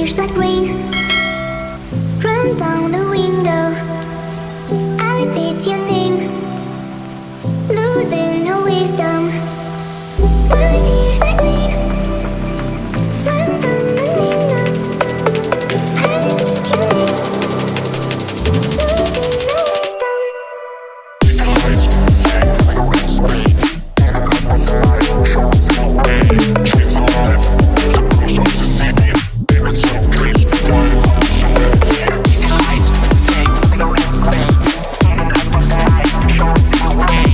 tears like rain run down the window. I repeat your name, losing no wisdom. My tears like rain run down the window. I repeat your name, losing no wisdom. Eyes fake like a red screen, and a couple side shows no way. She's alive, there's a bruise on the city, and it's so crazy. Why I'm so happy. Eyes fake like a red screen, and a couple side shows no way.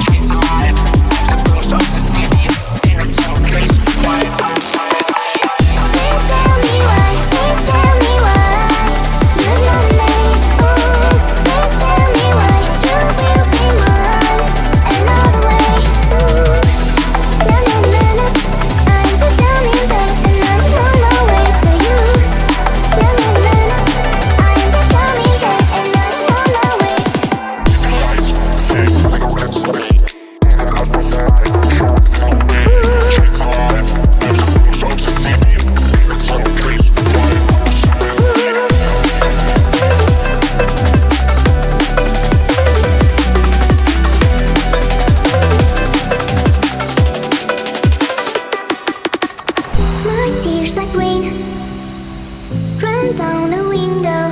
She's alive, there's a bruise on the city, and it's so crazy. Why I'm so happy. Please tell me why, please tell me why you love me. Ooh, please tell me why you will be mine another way. Ooh, na na na na, I'm the dummy babe and I'm on my way to you. Na na na na, I'm the dummy babe and I'm on my way. Eyes fake like a red screen, and a couple side shows no way. She's alive, there's a bruise on the city, and it's so crazy. Why I'm so happy. My tears like rain run down the window.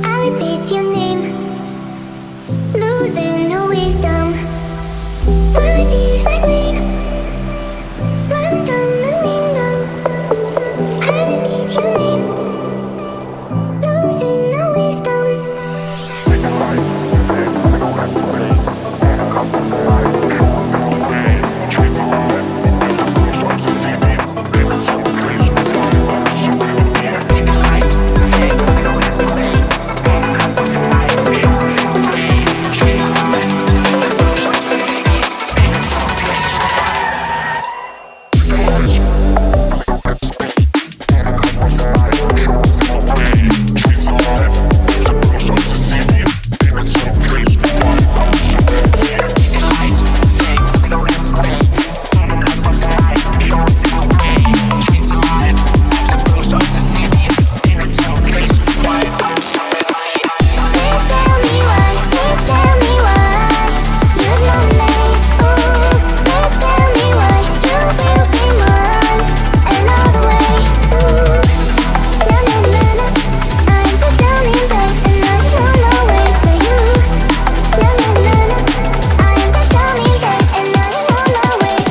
I repeat your name, losing no wisdom. My tears like rain run down the window. I repeat your name, losing no wisdom. Please tell me why, please tell me why you love me. Ooh, please tell me why you will be mine another way. Ooh, na na na na, I'm the dummy babe and I'm on my way to you. Na na na na, I'm the dummy babe and I'm on my way.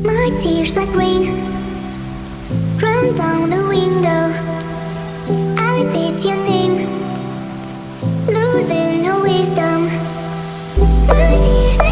My tears like rain run down the window. I repeat your name, losing no wisdom. My tears like